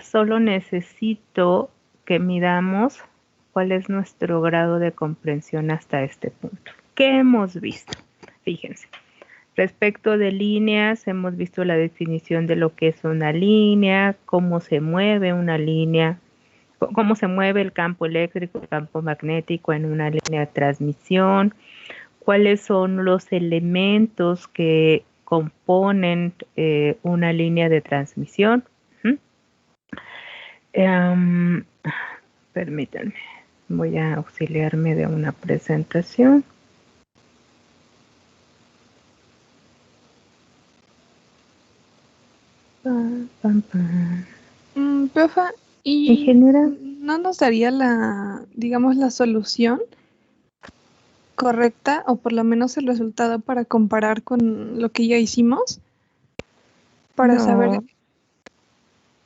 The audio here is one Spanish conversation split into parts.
solo necesito que midamos cuál es nuestro grado de comprensión hasta este punto. ¿Qué hemos visto? Fíjense. Respecto de líneas, hemos visto la definición de lo que es una línea, cómo se mueve una línea, cómo se mueve el campo eléctrico, el campo magnético en una línea de transmisión, cuáles son los elementos que componen una línea de transmisión. Permítanme, voy a auxiliarme de una presentación. Profe, ¿y Ingeniera, no nos daría digamos, la solución correcta o por lo menos el resultado para comparar con lo que ya hicimos? Para saber. no,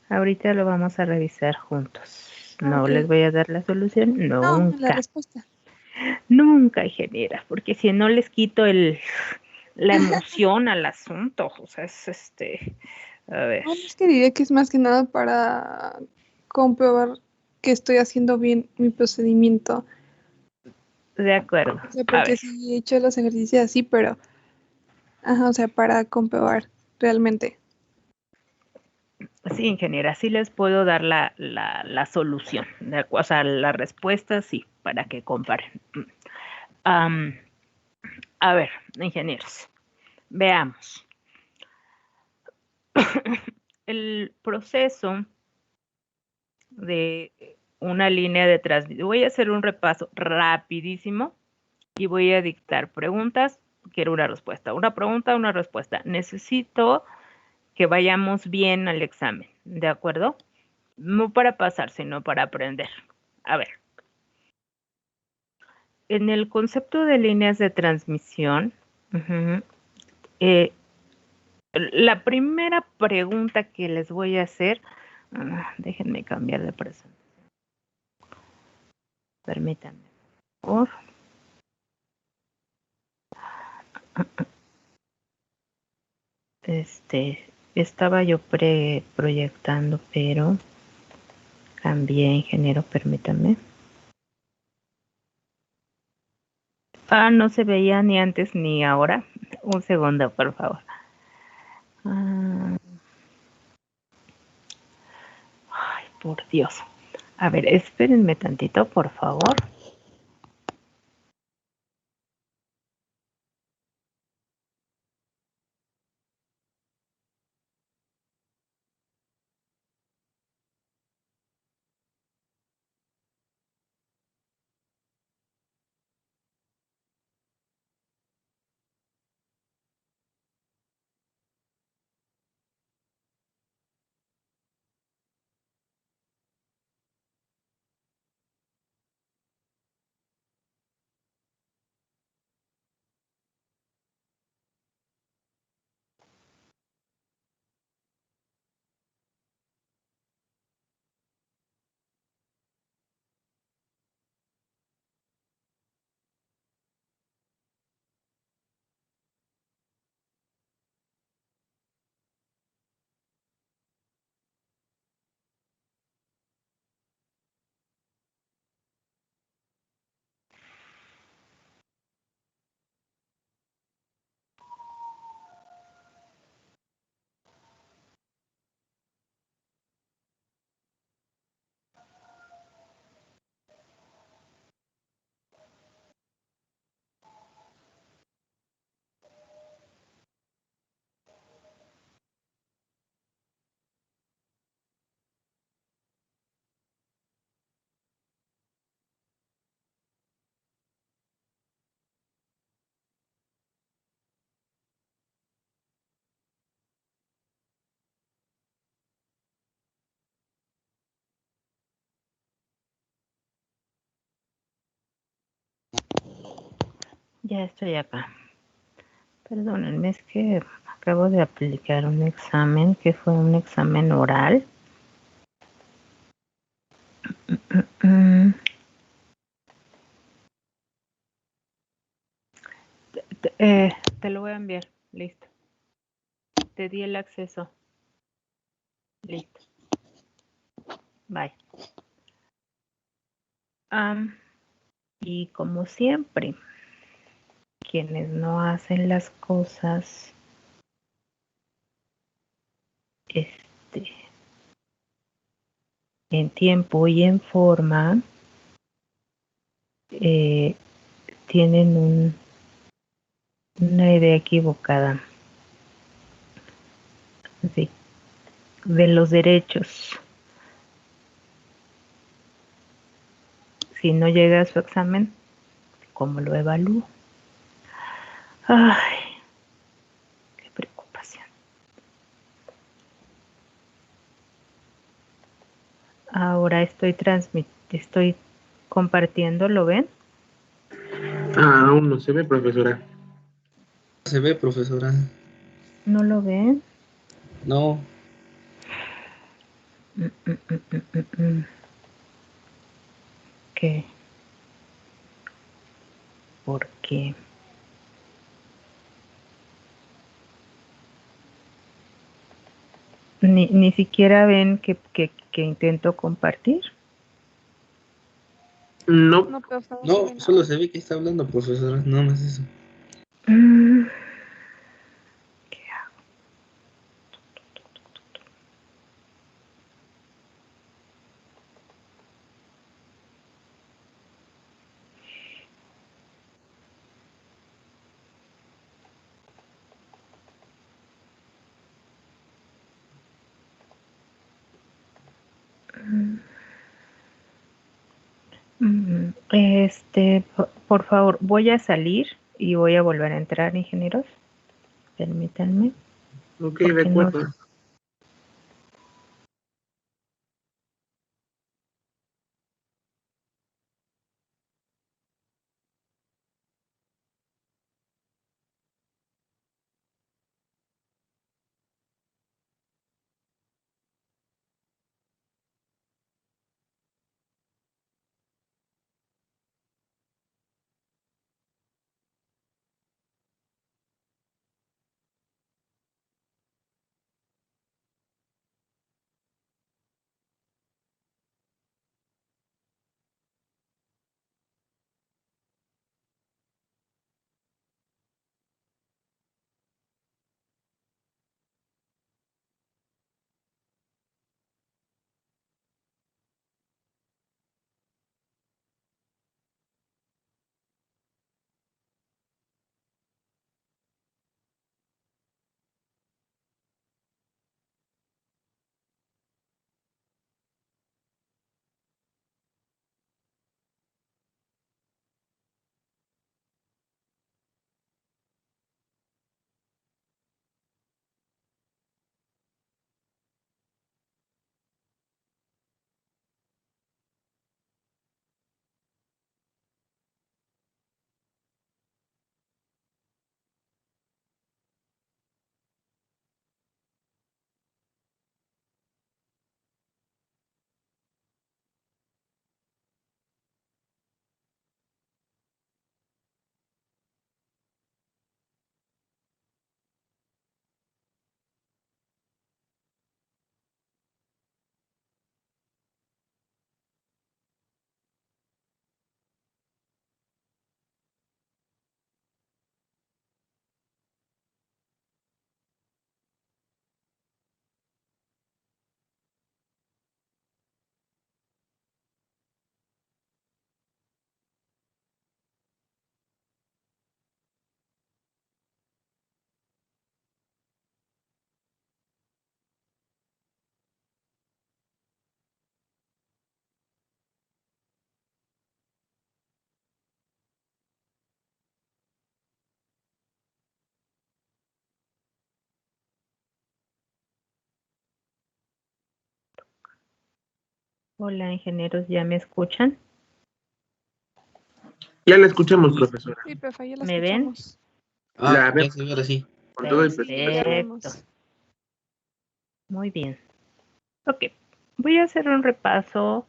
ahorita lo vamos a revisar juntos. No Ok. les voy a dar la solución, No, la nunca, respuesta. nunca, ingeniera, porque si no les quito la emoción al asunto, o sea, a ver, Bueno, es que diría que es más que nada para comprobar que estoy haciendo bien mi procedimiento. de acuerdo, O sea, a porque ver, sí he hecho los ejercicios así, pero, ajá, o sea, para comprobar realmente. sí, ingeniera, sí les puedo dar la solución, o sea, la respuesta sí, para que comparen. Um, a ver, ingenieros, veamos. El proceso de una línea de transmisión. Voy a hacer un repaso rapidísimo y voy a dictar preguntas. Quiero una respuesta. Una pregunta, una respuesta. Necesito que vayamos bien al examen, ¿de acuerdo? No para pasar, sino para aprender. A ver. En el concepto de líneas de transmisión, la primera pregunta que les voy a hacer, déjenme cambiar de presentación. Permítanme, por favor. Estaba yo proyectando, pero cambié, ingeniero, permítame. No se veía ni antes ni ahora. Un segundo, por favor. Ay, por Dios. A ver, espérenme tantito, por favor. Ya estoy acá. Perdónenme, es que acabo de aplicar un examen que fue un examen oral. Te lo voy a enviar. Listo. Te di el acceso. Listo. Bye. Y como siempre, quienes no hacen las cosas en tiempo y en forma, tienen una idea equivocada de los derechos. Si no llega a su examen, ¿cómo lo evalúo? Ay, qué preocupación. Ahora estoy compartiendo, ¿lo ven? Aún no se ve, profesora. Se ve, profesora. ¿No lo ven? No. ¿Qué? ¿Por qué? Ni siquiera ven que intento compartir. No. No, profe, no se No, ve solo nada. se ve que está hablando, profesora. No más eso. ¿Qué hago? Por favor, voy a salir y voy a volver a entrar, ingenieros. Permítanme. Ok, de acuerdo. Hola, ingenieros, ¿ya me escuchan? Ya la escuchamos, profesora. Sí, profe, ya la ¿Me ven? escuchamos. La Ya vemos se ve ahora sí. con todo el Sí, ya la Perfecto. vemos. Muy bien. Ok, voy a hacer un repaso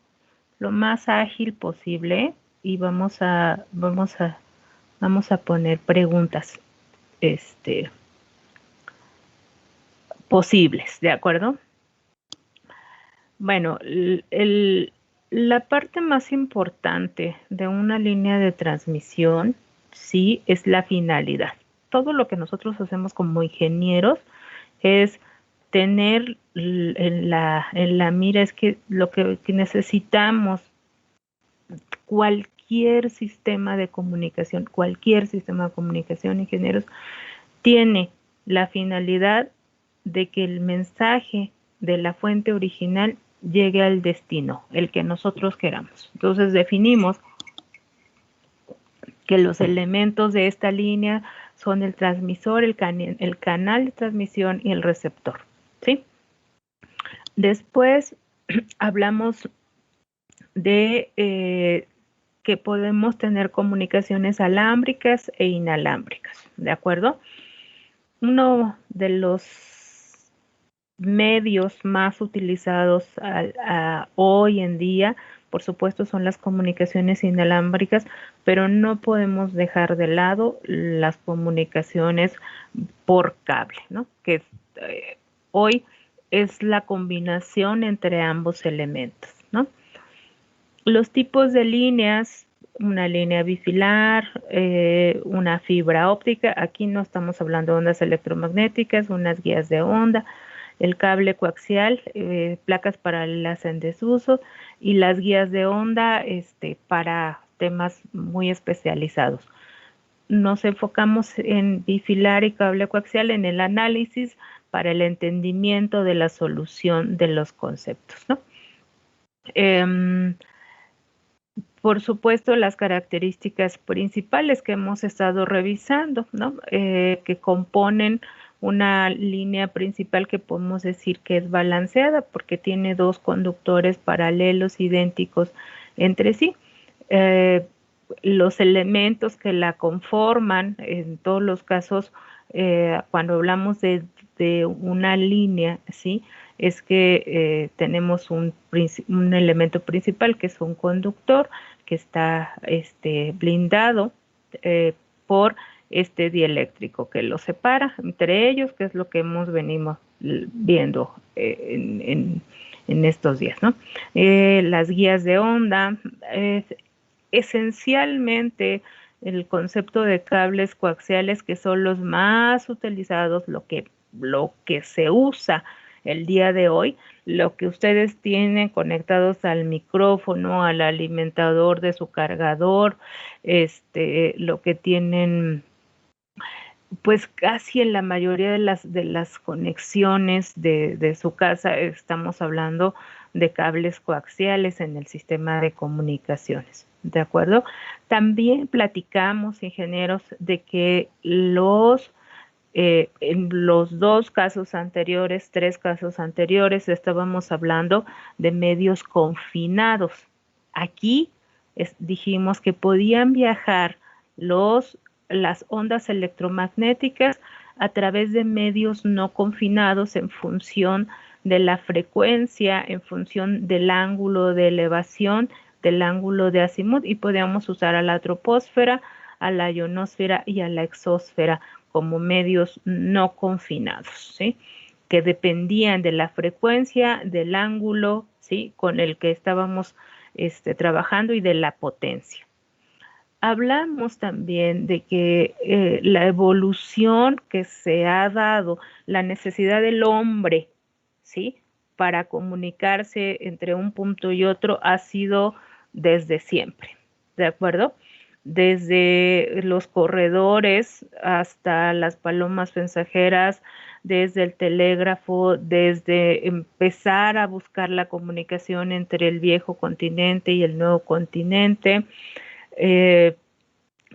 lo más ágil posible y vamos a poner preguntas posibles, ¿de acuerdo? Bueno, la parte más importante de una línea de transmisión, sí, es la finalidad. Todo lo que nosotros hacemos como ingenieros es tener en la mira, es que lo que necesitamos, cualquier sistema de comunicación, ingenieros, tiene la finalidad de que el mensaje de la fuente original llegue al destino, el que nosotros queramos. Entonces definimos que los elementos de esta línea son el transmisor, el canal de transmisión y el receptor, ¿sí? Después hablamos de que podemos tener comunicaciones alámbricas e inalámbricas, ¿de acuerdo? Uno de los medios más utilizados hoy en día, por supuesto, son las comunicaciones inalámbricas, pero no podemos dejar de lado las comunicaciones por cable, ¿no? Que hoy es la combinación entre ambos elementos, ¿no? Los tipos de líneas, una línea bifilar, una fibra óptica, aquí no estamos hablando de ondas electromagnéticas, unas guías de onda, el cable coaxial, placas paralelas en desuso y las guías de onda para temas muy especializados. Nos enfocamos en bifilar y cable coaxial en el análisis para el entendimiento de la solución de los conceptos, ¿no? Por supuesto, las características principales que hemos estado revisando, ¿no? Que componen una línea principal que podemos decir que es balanceada porque tiene dos conductores paralelos idénticos entre sí. Los elementos que la conforman, en todos los casos, cuando hablamos de una línea, ¿sí? Es que tenemos un elemento principal que es un conductor que está blindado por este dieléctrico que lo separa entre ellos, que es lo que hemos venido viendo en estos días, ¿no? Las guías de onda, esencialmente el concepto de cables coaxiales, que son los más utilizados, lo que se usa el día de hoy, lo que ustedes tienen conectados al micrófono, al alimentador de su cargador, lo que tienen pues casi en la mayoría de las conexiones de su casa estamos hablando de cables coaxiales en el sistema de comunicaciones, ¿de acuerdo? También platicamos, ingenieros, de que en los tres casos anteriores, estábamos hablando de medios confinados. Aquí dijimos que podían viajar las ondas electromagnéticas a través de medios no confinados en función de la frecuencia, en función del ángulo de elevación, del ángulo de azimut, y podíamos usar a la troposfera, a la ionosfera y a la exósfera como medios no confinados, ¿sí? Que dependían de la frecuencia, del ángulo, ¿sí? Con el que estábamos trabajando y de la potencia. Hablamos también de que la evolución que se ha dado, la necesidad del hombre, ¿sí? Para comunicarse entre un punto y otro ha sido desde siempre, ¿de acuerdo? Desde los corredores hasta las palomas mensajeras, desde el telégrafo, desde empezar a buscar la comunicación entre el viejo continente y el nuevo continente.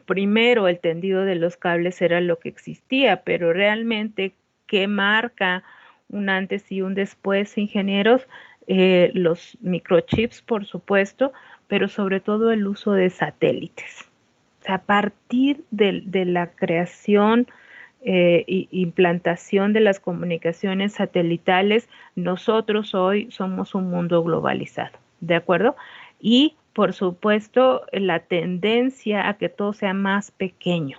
Primero el tendido de los cables era lo que existía, pero realmente, ¿qué marca un antes y un después, ingenieros? Los microchips, por supuesto, pero sobre todo el uso de satélites. O sea, a partir de la creación e implantación de las comunicaciones satelitales, nosotros hoy somos un mundo globalizado, ¿de acuerdo? Y por supuesto, la tendencia a que todo sea más pequeño.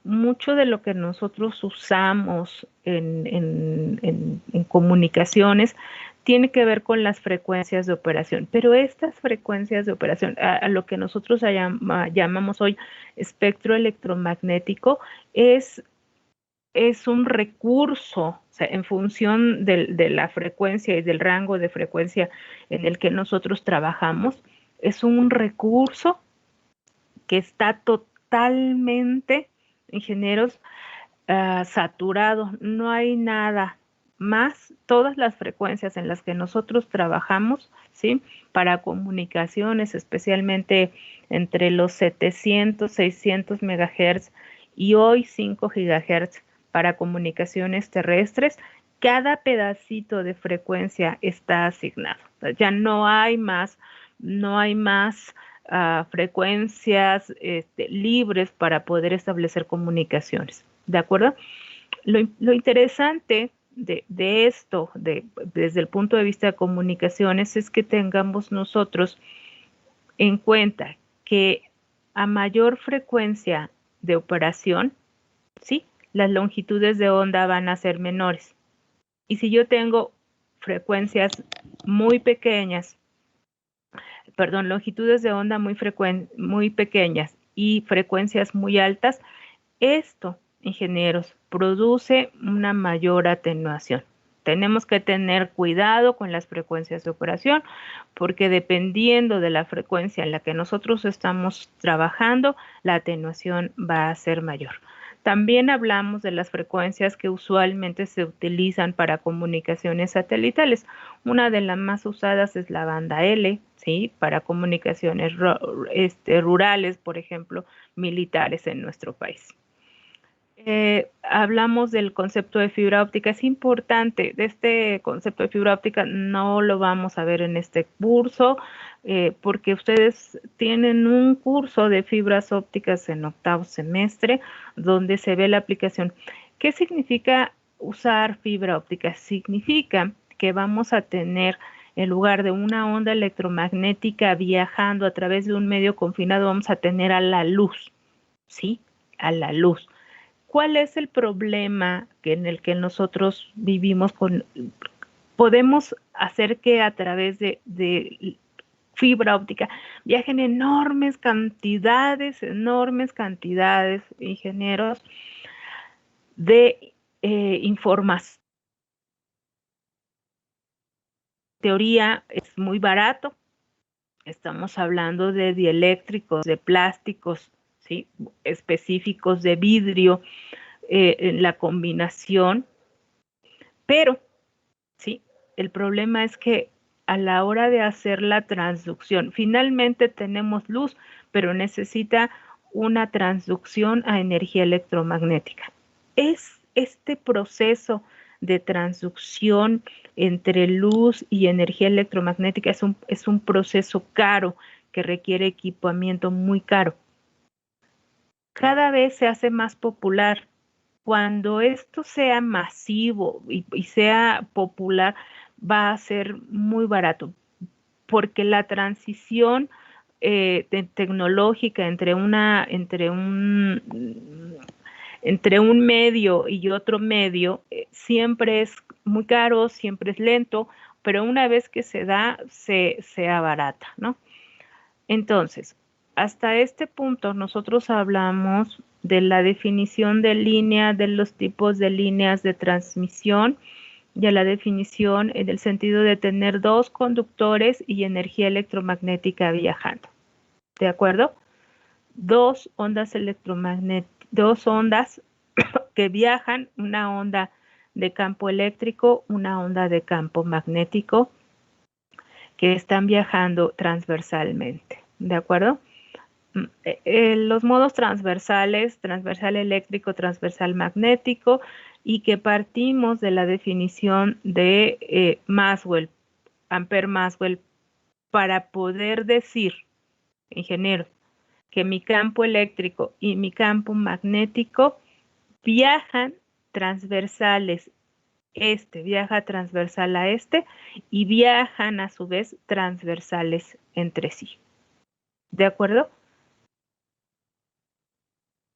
Mucho de lo que nosotros usamos en comunicaciones tiene que ver con las frecuencias de operación, pero estas frecuencias de operación, a lo que nosotros llamamos hoy espectro electromagnético, es un recurso, o sea, en función de la frecuencia y del rango de frecuencia en el que nosotros trabajamos, es un recurso que está totalmente, ingenieros, saturado. No hay nada más. Todas las frecuencias en las que nosotros trabajamos, ¿sí? Para comunicaciones, especialmente entre los 700, 600 megahertz y hoy 5 gigahertz para comunicaciones terrestres, cada pedacito de frecuencia está asignado. Ya no hay más, frecuencias libres para poder establecer comunicaciones. ¿De acuerdo? Lo interesante de esto, desde el punto de vista de comunicaciones, es que tengamos nosotros en cuenta que a mayor frecuencia de operación, ¿sí? Las longitudes de onda van a ser menores. Y si yo tengo frecuencias muy pequeñas, longitudes de onda muy pequeñas y frecuencias muy altas, esto, ingenieros, produce una mayor atenuación. Tenemos que tener cuidado con las frecuencias de operación porque dependiendo de la frecuencia en la que nosotros estamos trabajando, la atenuación va a ser mayor. También hablamos de las frecuencias que usualmente se utilizan para comunicaciones satelitales. Una de las más usadas es la banda L, ¿sí? Para comunicaciones rurales, por ejemplo, militares en nuestro país. Hablamos del concepto de fibra óptica. Es importante, de este concepto de fibra óptica no lo vamos a ver en este curso, porque ustedes tienen un curso de fibras ópticas en octavo semestre donde se ve la aplicación. ¿Qué significa usar fibra óptica? Significa que vamos a tener, en lugar de una onda electromagnética viajando a través de un medio confinado, vamos a tener a la luz, ¿sí? A la luz. ¿Cuál es el problema en el que nosotros vivimos? Podemos hacer que a través de fibra óptica viajen enormes cantidades, ingenieros, de información. En teoría es muy barato. Estamos hablando de dieléctricos, de plásticos, ¿sí? Específicos de vidrio, en la combinación, pero ¿sí? El problema es que a la hora de hacer la transducción, finalmente tenemos luz, pero necesita una transducción a energía electromagnética. Es este proceso de transducción entre luz y energía electromagnética es un proceso caro que requiere equipamiento muy caro. Cada vez se hace más popular. Cuando esto sea masivo y sea popular, va a ser muy barato, porque la transición tecnológica entre un medio y otro medio siempre es muy caro, siempre es lento, pero una vez que se da, se abarata, ¿no? Entonces, hasta este punto nosotros hablamos de la definición de línea, de los tipos de líneas de transmisión y a la definición en el sentido de tener dos conductores y energía electromagnética viajando. ¿De acuerdo? Dos ondas que viajan, una onda de campo eléctrico, una onda de campo magnético, que están viajando transversalmente. ¿De acuerdo? Los modos transversales, transversal eléctrico, transversal magnético, y que partimos de la definición de Maxwell, Ampère-Maxwell, para poder decir, ingeniero, que mi campo eléctrico y mi campo magnético viajan transversales. Este viaja transversal a este y viajan a su vez transversales entre sí. ¿De acuerdo?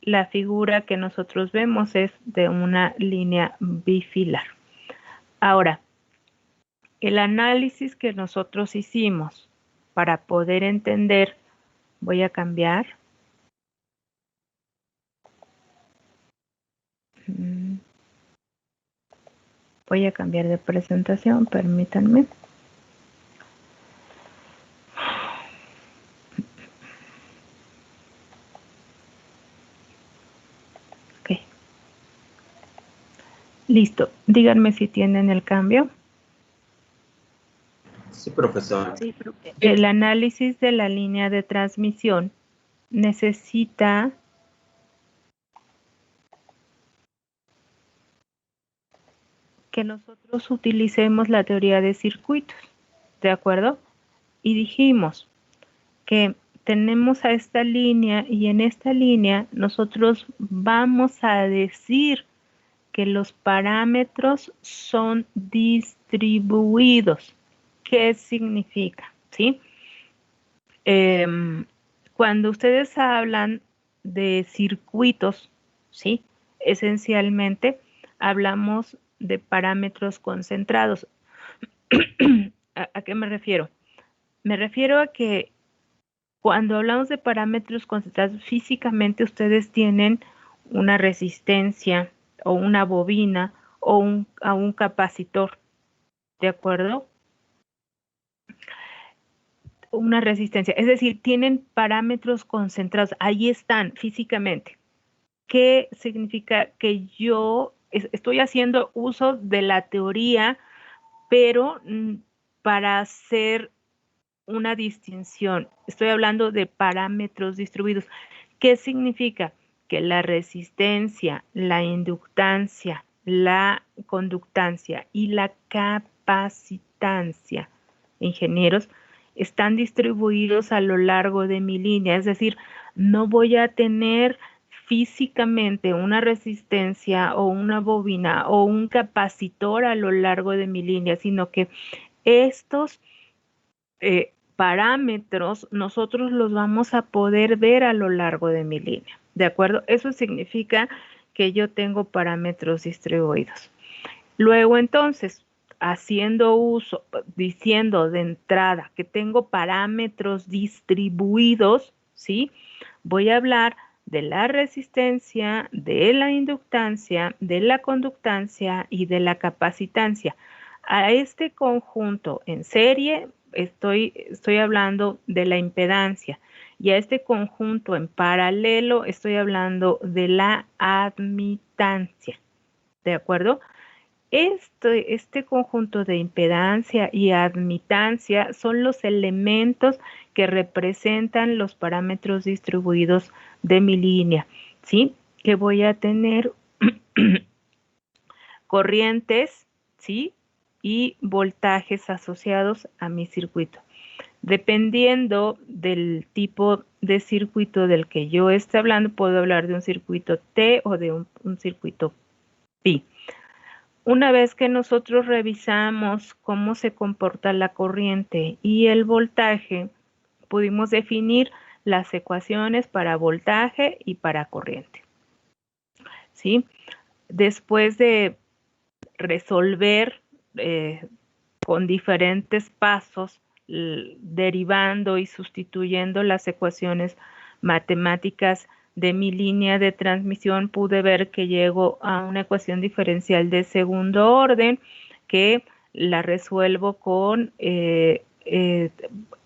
La figura que nosotros vemos es de una línea bifilar. Ahora, el análisis que nosotros hicimos para poder entender, voy a cambiar. Voy a cambiar de presentación, permítanme. Ok. Listo. Díganme si tienen el cambio. Sí, profesor. Sí, el análisis de la línea de transmisión necesita que nosotros utilicemos la teoría de circuitos, ¿de acuerdo? Y dijimos que tenemos a esta línea y en esta línea nosotros vamos a decir que los parámetros son distribuidos. ¿Qué significa? ¿Sí? Cuando ustedes hablan de circuitos, ¿sí? Esencialmente hablamos de parámetros concentrados. ¿A qué me refiero? Me refiero a que cuando hablamos de parámetros concentrados, físicamente ustedes tienen una resistencia o una bobina o un capacitor, ¿de acuerdo? Una resistencia, es decir, tienen parámetros concentrados, ahí están físicamente. ¿Qué significa? Que yo estoy haciendo uso de la teoría, pero para hacer una distinción. Estoy hablando de parámetros distribuidos. ¿Qué significa? Que la resistencia, la inductancia, la conductancia y la capacitancia, ingenieros, están distribuidos a lo largo de mi línea. Es decir, no voy a tener físicamente una resistencia o una bobina o un capacitor a lo largo de mi línea, sino que estos parámetros nosotros los vamos a poder ver a lo largo de mi línea, ¿de acuerdo? Eso significa que yo tengo parámetros distribuidos. Luego entonces, haciendo uso, diciendo de entrada que tengo parámetros distribuidos, ¿sí? Voy a hablar de la resistencia, de la inductancia, de la conductancia y de la capacitancia. A este conjunto en serie estoy hablando de la impedancia y a este conjunto en paralelo estoy hablando de la admitancia, ¿de acuerdo? Este conjunto de impedancia y admitancia son los elementos que representan los parámetros distribuidos de mi línea, ¿sí? Que voy a tener corrientes, ¿sí? Y voltajes asociados a mi circuito. Dependiendo del tipo de circuito del que yo esté hablando, puedo hablar de un circuito T o de un circuito pi. Una vez que nosotros revisamos cómo se comporta la corriente y el voltaje, pudimos definir las ecuaciones para voltaje y para corriente, ¿sí? Después de resolver con diferentes pasos, derivando y sustituyendo las ecuaciones matemáticas de mi línea de transmisión, pude ver que llego a una ecuación diferencial de segundo orden que la resuelvo con,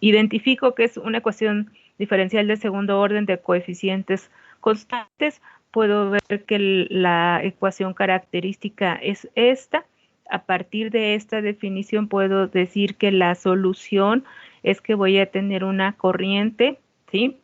identifico que es una ecuación diferencial de segundo orden de coeficientes constantes. Puedo ver que la ecuación característica es esta. A partir de esta definición puedo decir que la solución es que voy a tener una corriente, ¿sí?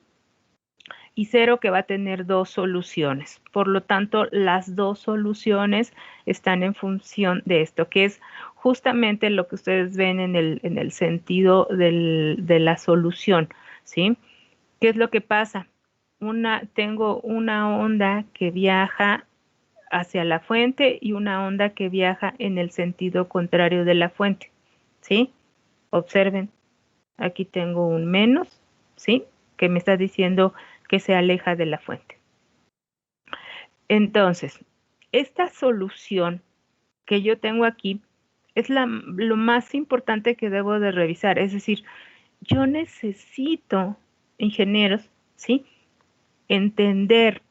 Y cero que va a tener dos soluciones. Por lo tanto, las dos soluciones están en función de esto, que es justamente lo que ustedes ven en el sentido de la solución, ¿sí? ¿Qué es lo que pasa? Tengo una onda que viaja hacia la fuente y una onda que viaja en el sentido contrario de la fuente, ¿sí? Observen, aquí tengo un menos, ¿sí? Que me está diciendo que se aleja de la fuente. Entonces, esta solución que yo tengo aquí es lo más importante que debo de revisar. Es decir, yo necesito, ingenieros, ¿sí?, entender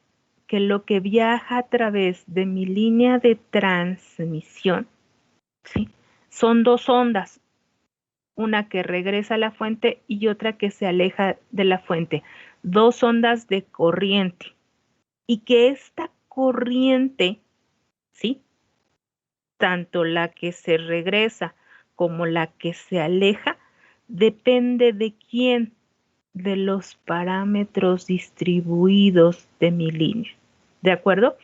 que lo que viaja a través de mi línea de transmisión, ¿sí?, son dos ondas, una que regresa a la fuente y otra que se aleja de la fuente, dos ondas de corriente, y que esta corriente, ¿sí?, tanto la que se regresa como la que se aleja, depende de quién, de los parámetros distribuidos de mi línea. ¿De acuerdo?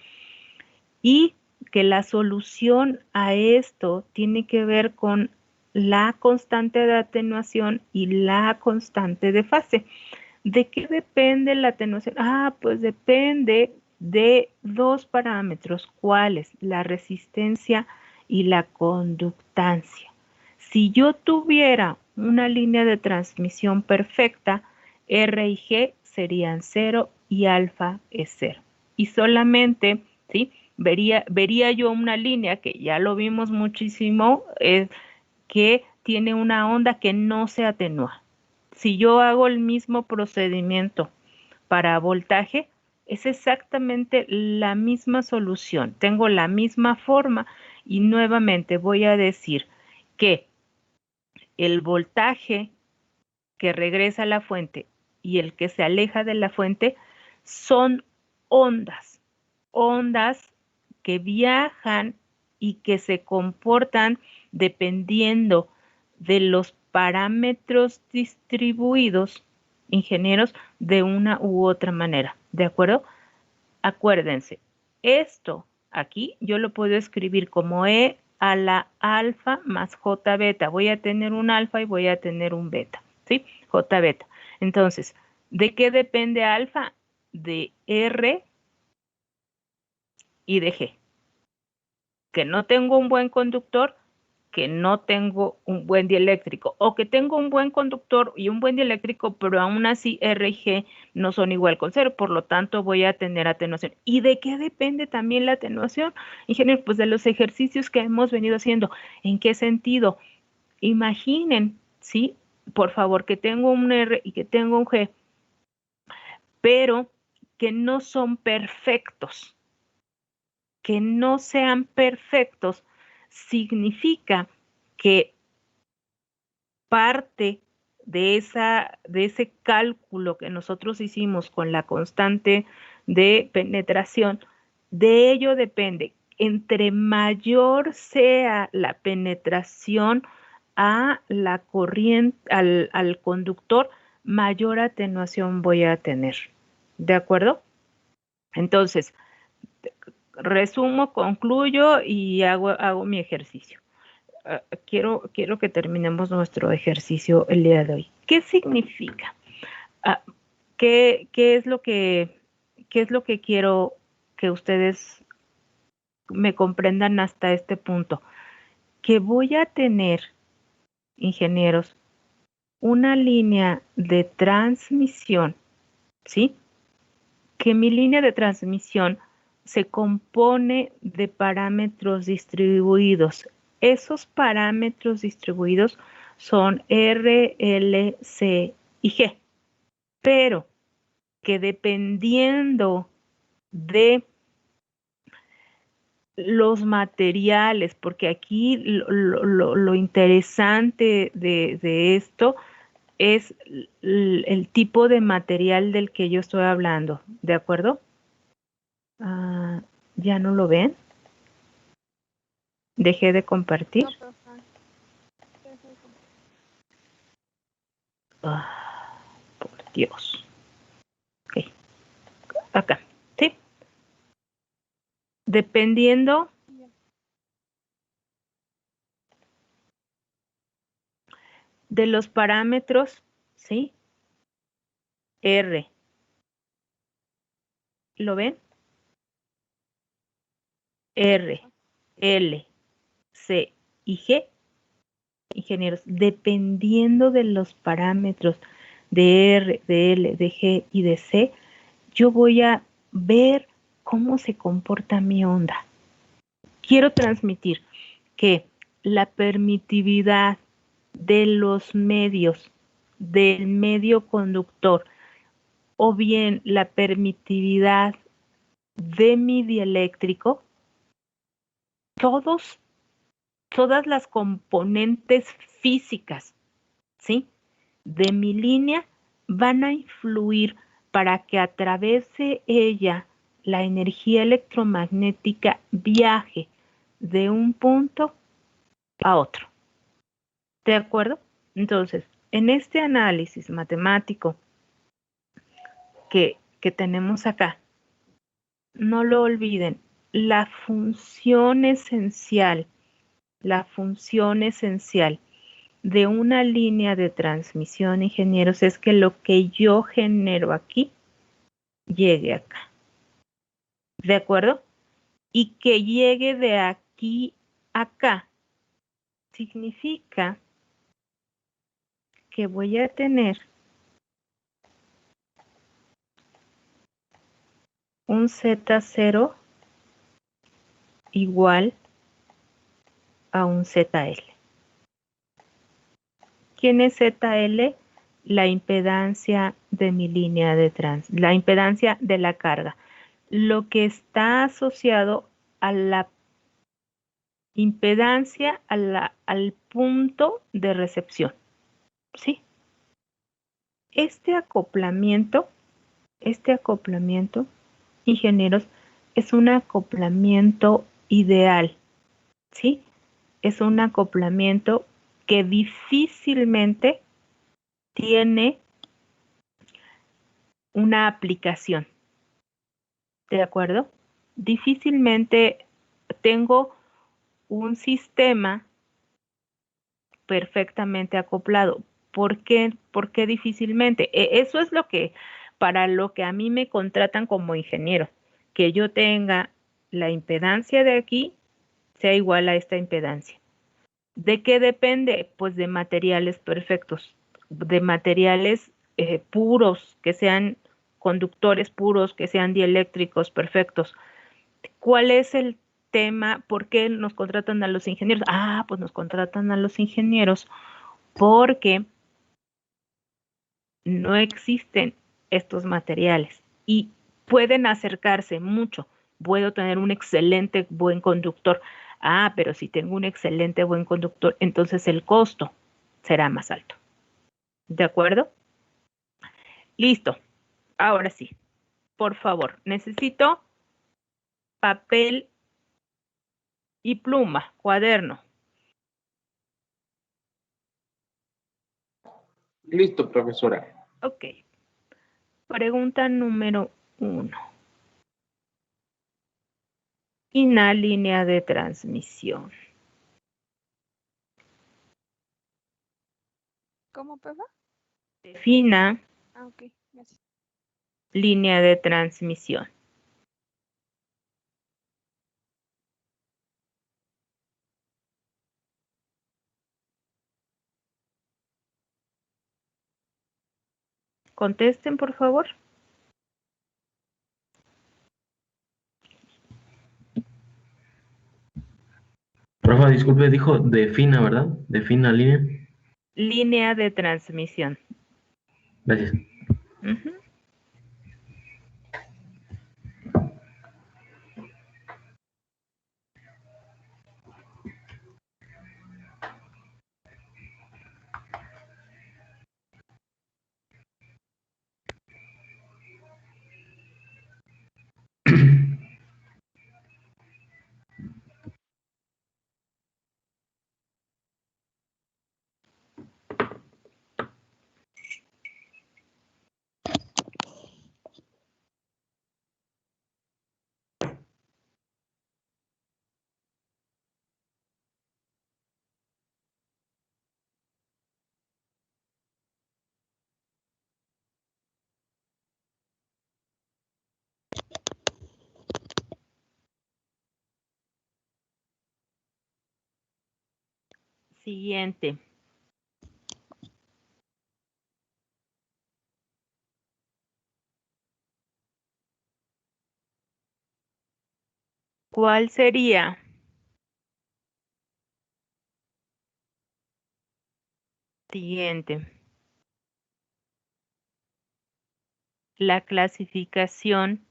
Y que la solución a esto tiene que ver con la constante de atenuación y la constante de fase. ¿De qué depende la atenuación? Pues depende de dos parámetros. ¿Cuáles? La resistencia y la conductancia. Si yo tuviera una línea de transmisión perfecta, R y G serían 0 y alfa es 0. Y solamente, ¿sí?, vería yo una línea que ya lo vimos muchísimo, que tiene una onda que no se atenúa. Si yo hago el mismo procedimiento para voltaje, es exactamente la misma solución. Tengo la misma forma y nuevamente voy a decir que el voltaje que regresa a la fuente y el que se aleja de la fuente son ondas que viajan y que se comportan dependiendo de los parámetros distribuidos, ingenieros, de una u otra manera. ¿De acuerdo? Acuérdense, esto aquí yo lo puedo escribir como E a la alfa más J beta. Voy a tener un alfa y voy a tener un beta, ¿sí? J beta. Entonces, ¿de qué depende alfa? De R y de G. Que no tengo un buen conductor, que no tengo un buen dieléctrico, o que tengo un buen conductor y un buen dieléctrico, pero aún así R y G no son igual con 0, por lo tanto voy a tener atenuación. ¿Y de qué depende también la atenuación, ingeniero? Pues de los ejercicios que hemos venido haciendo. ¿En qué sentido? Imaginen, ¿sí?, por favor, que tengo un R y que tengo un G, pero que no son perfectos. Que no sean perfectos significa que parte de ese cálculo que nosotros hicimos con la constante de penetración, de ello depende. Entre mayor sea la penetración a la corriente, al conductor, mayor atenuación voy a tener. ¿De acuerdo? Entonces, resumo, concluyo y hago mi ejercicio. Quiero que terminemos nuestro ejercicio el día de hoy. ¿Qué significa? ¿Qué es lo que quiero que ustedes me comprendan hasta este punto? Que voy a tener, ingenieros, una línea de transmisión, ¿sí? Que mi línea de transmisión se compone de parámetros distribuidos. Esos parámetros distribuidos son R, L, C y G, pero que dependiendo de los materiales, porque aquí lo interesante de esto es el tipo de material del que yo estoy hablando, ¿de acuerdo? ¿Ya no lo ven? Dejé de compartir. No, profe. Por Dios. Ok. Acá, ¿sí? Dependiendo de los parámetros, ¿sí? R. ¿Lo ven? R, L, C y G, ingenieros, dependiendo de los parámetros de R, de L, de G y de C, yo voy a ver cómo se comporta mi onda. Quiero transmitir que la permitividad de los medios, del medio conductor, o bien la permitividad de mi dieléctrico, todas las componentes físicas, ¿sí?, de mi línea van a influir para que a través de ella la energía electromagnética viaje de un punto a otro. ¿De acuerdo? Entonces, en este análisis matemático que tenemos acá, no lo olviden, la función esencial de una línea de transmisión, ingenieros, es que lo que yo genero aquí llegue acá. ¿De acuerdo? Y que llegue de aquí a acá significa que voy a tener un Z0 igual a un ZL. ¿Quién es ZL? La impedancia de mi línea de la impedancia de la carga. Lo que está asociado a la impedancia al punto de recepción. ¿Sí? Este acoplamiento, ingenieros, es un acoplamiento ideal. ¿Sí? Es un acoplamiento que difícilmente tiene una aplicación. ¿De acuerdo? Difícilmente tengo un sistema perfectamente acoplado. ¿Por qué? ¿Por qué difícilmente? Eso es para lo que a mí me contratan como ingeniero, que yo tenga la impedancia de aquí sea igual a esta impedancia. ¿De qué depende? Pues de materiales perfectos, de materiales puros, que sean conductores puros, que sean dieléctricos perfectos. ¿Cuál es el tema? ¿Por qué nos contratan a los ingenieros? Pues nos contratan a los ingenieros porque no existen estos materiales y pueden acercarse mucho. Puedo tener un excelente buen conductor. Pero si tengo un excelente buen conductor, entonces el costo será más alto. ¿De acuerdo? Listo. Ahora sí, por favor, necesito papel y pluma, cuaderno. Listo, profesora. Ok. Pregunta número 1. Una línea de transmisión. ¿Cómo, Pepa? Defina Ok, gracias. línea de transmisión. Contesten, por favor. Profa, disculpe, dijo defina, ¿verdad? Defina línea. Línea de transmisión. Gracias. Ujú. Siguiente. ¿Cuál sería Siguiente. La clasificación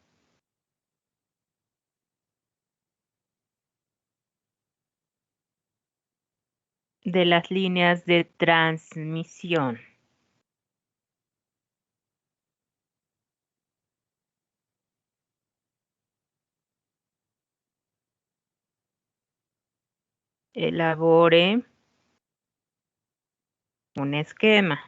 de las líneas de transmisión. Elabore un esquema.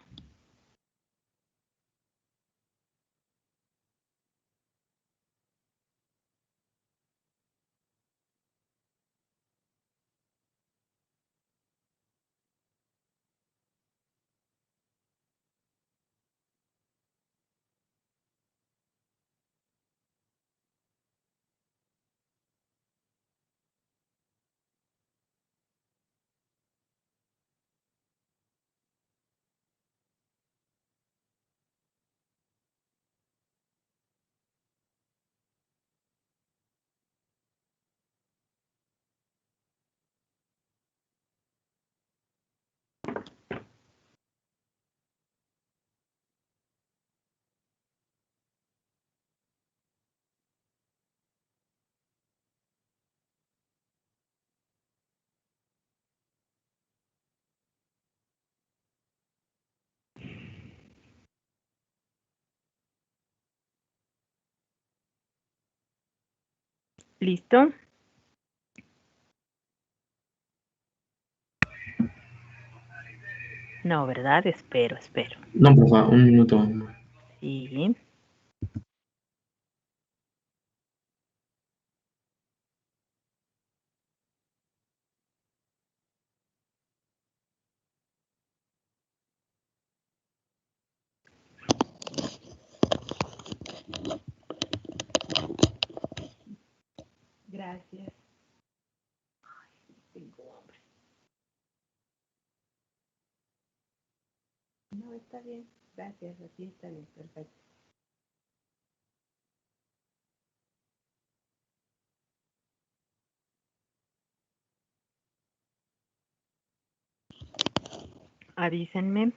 ¿Listo? No, ¿verdad? Espero. No, profa, un minuto. Sí. Gracias. Tengo hambre. No, está bien. Gracias, así está bien, perfecto. Avísenme.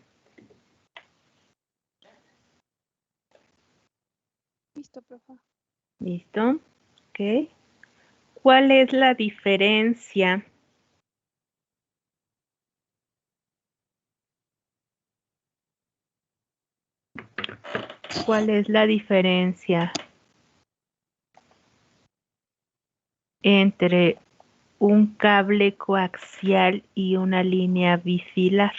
Listo, profe. ¿Listo? Ok. ¿Cuál es la diferencia entre un cable coaxial y una línea bifilar?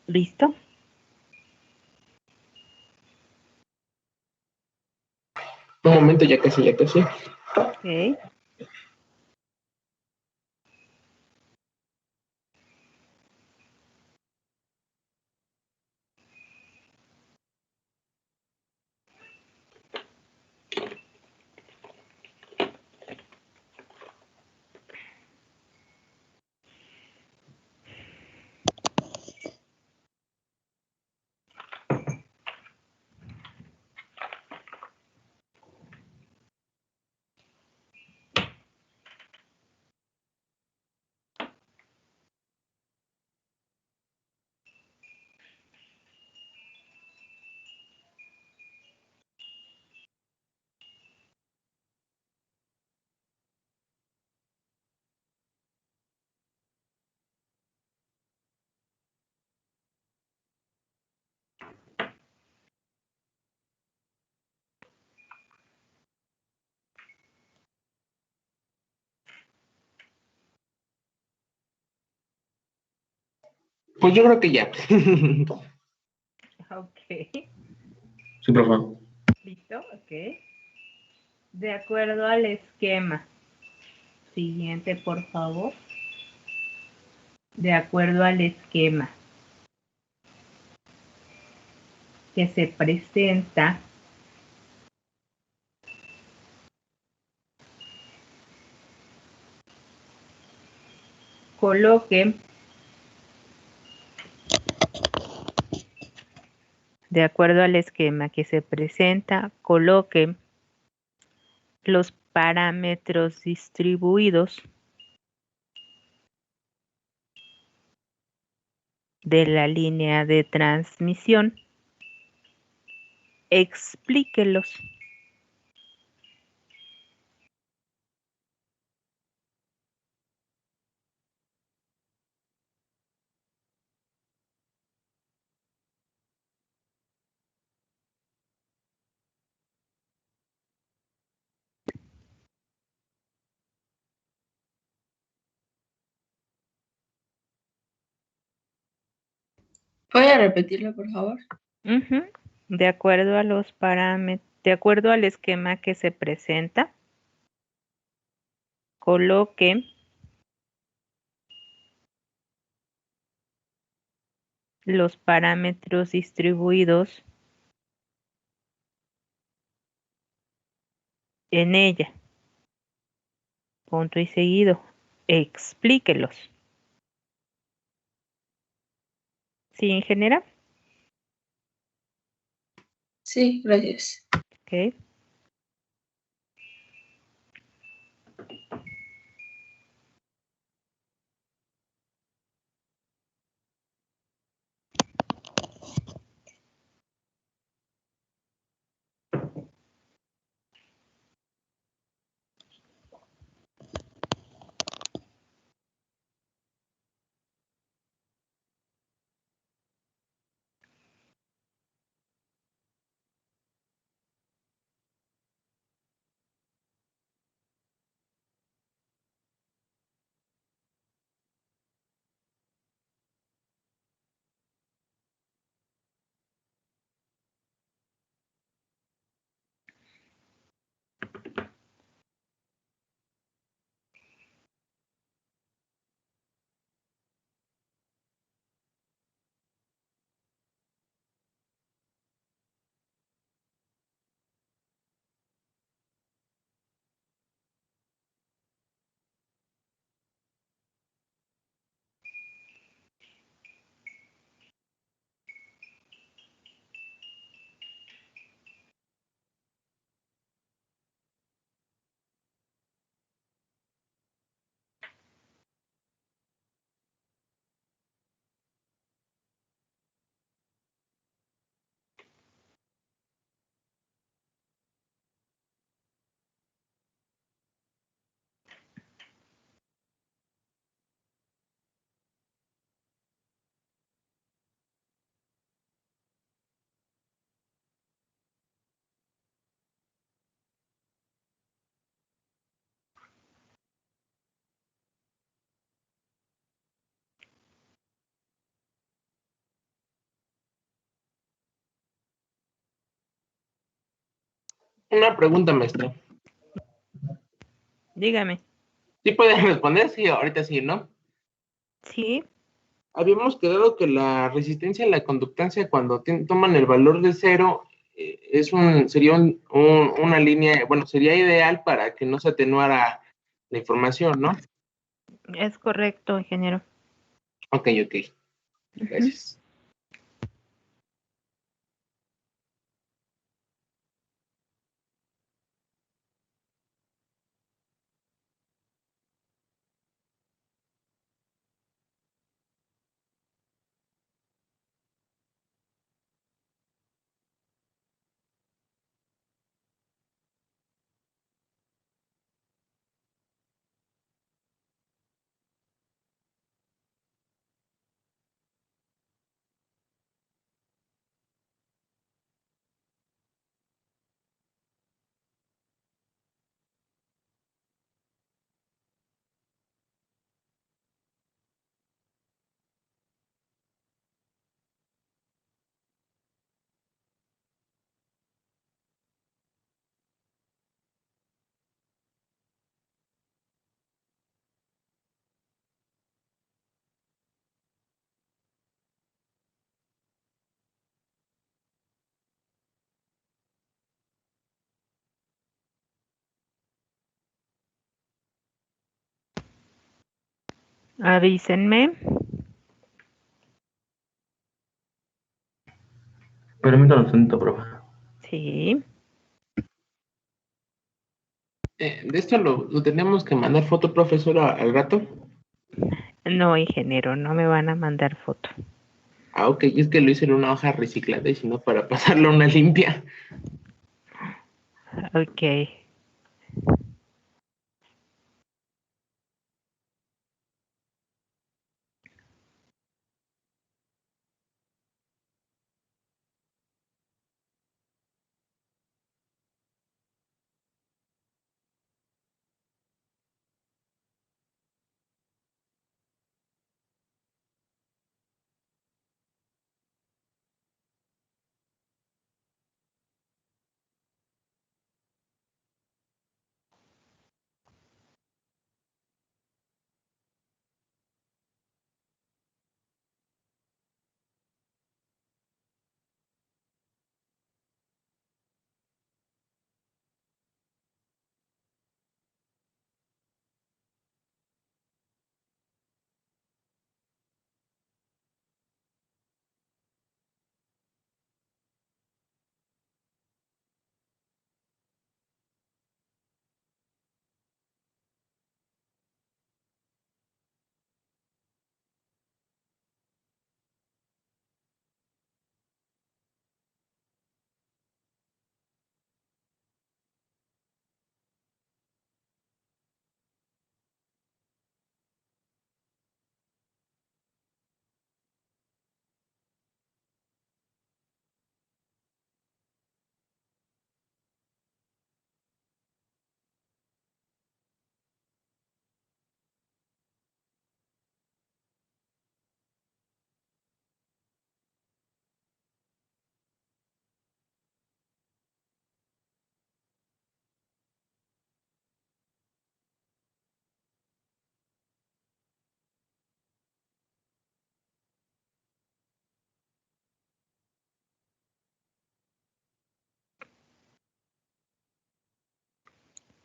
¿Listo? Un momento, ya casi, ya casi. Ok. Pues yo creo que ya. Ok. Sí, profe. ¿Listo? Ok. De acuerdo al esquema. Siguiente, por favor. De acuerdo al esquema que se presenta, coloque, de acuerdo al esquema que se presenta, coloque los parámetros distribuidos de la línea de transmisión, explíquelos. ¿Puede repetirlo, por favor? Ujú. De acuerdo a los parámetros, de acuerdo al esquema que se presenta, coloque los parámetros distribuidos en ella. Punto y seguido. Explíquelos. ¿Sí, ingeniera? Sí, gracias. Ok. Una pregunta, maestra. Dígame. ¿Sí pueden responder? Sí, ahorita sí, ¿no? Sí, Habíamos quedado que la resistencia y la conductancia cuando toman el valor de cero sería una línea, bueno, sería ideal para que no se atenuara la información, ¿no? es correcto, ingeniero. Ok, ok. Gracias. Avísenme. Permítame un segundito, profe. Sí. De esto lo tenemos que mandar foto, profesora, al rato. No, ingeniero, no me van a mandar foto. Ah, ok, es que lo hice en una hoja reciclada y si no, para pasarlo a una limpia. Ok.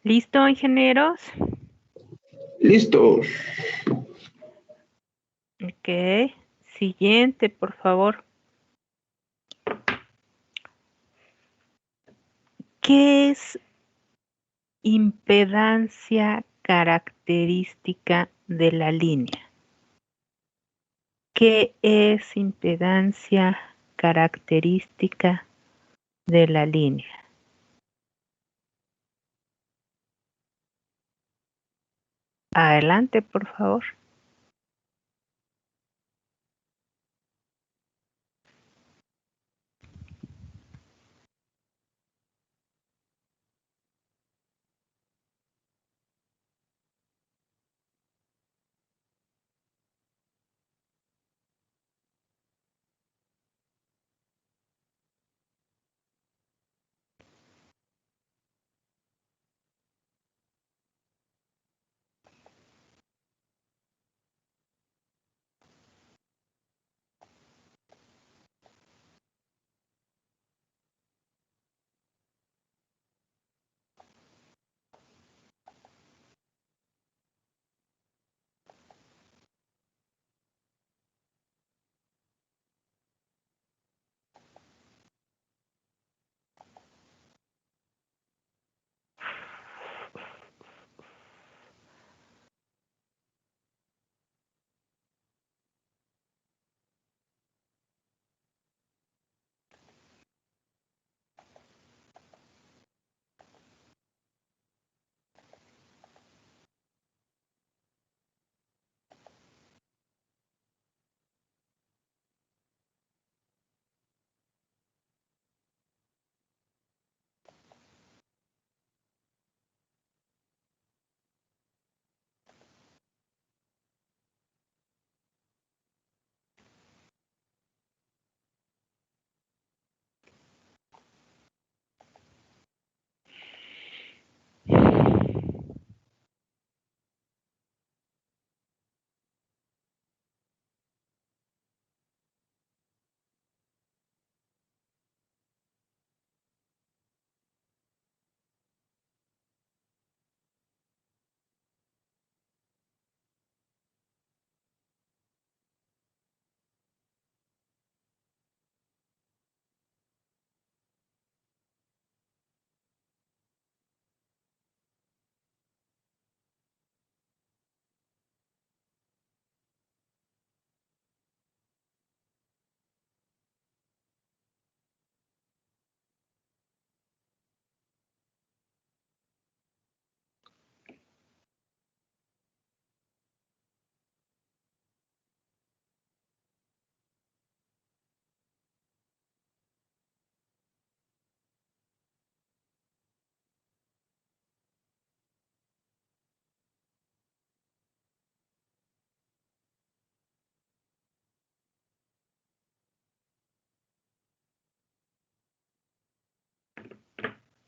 ¿Listo, ingenieros? Listo. Ok. Siguiente, por favor. ¿Qué es impedancia característica de la línea? ¿Qué es impedancia característica de la línea? Adelante, por favor.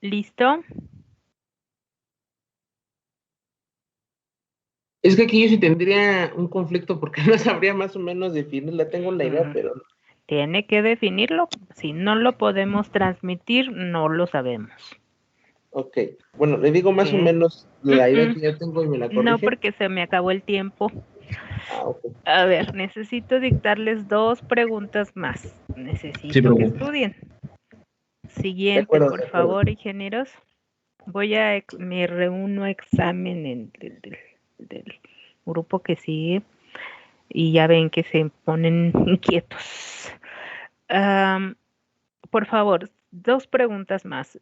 ¿Listo? Es que aquí yo sí tendría un conflicto porque no sabría más o menos definirla. Tengo la idea, pero Tiene que definirlo. Si no lo podemos transmitir, no lo sabemos. ok. Bueno, le digo más o Ok. menos la idea que ya tengo y me la No, corrige. porque se me acabó el tiempo. Ah, ok. A ver, necesito dictarles 2 preguntas más. Sí, Necesito que profe. estudien. De Siguiente, acuerdo, por de acuerdo. favor, ingenieros. Me reúno examen del grupo que sigue y ya ven que se ponen inquietos. Por favor, 2 preguntas más.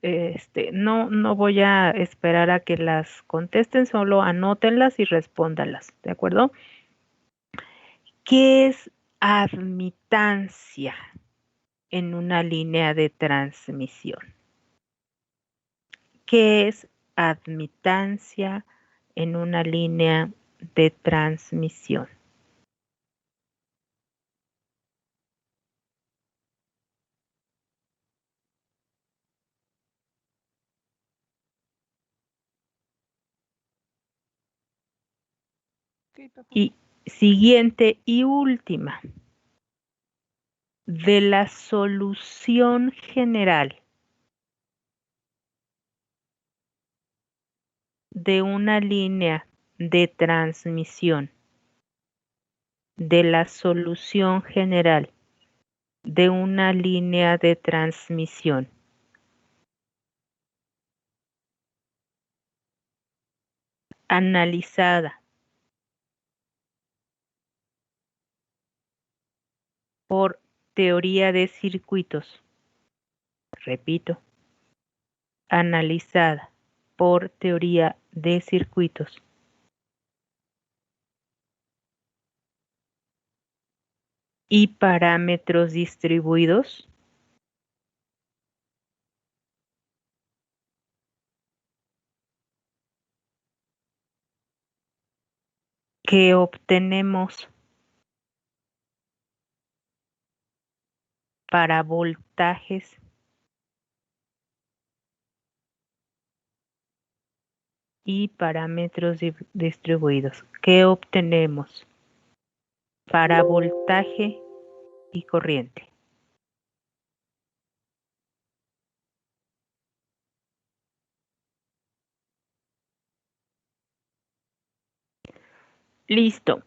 No voy a esperar a que las contesten, solo anótenlas y respóndanlas, ¿de acuerdo? ¿Qué es admitancia en una línea de transmisión? ¿Qué es admitancia en una línea de transmisión? Ok, papá. Y siguiente y última, de la solución general de una línea de transmisión, de la solución general de una línea de transmisión analizada por teoría de circuitos, repito, analizada por teoría de circuitos y parámetros distribuidos, que obtenemos para voltajes y parámetros distribuidos, que obtenemos para voltaje y corriente. Listo.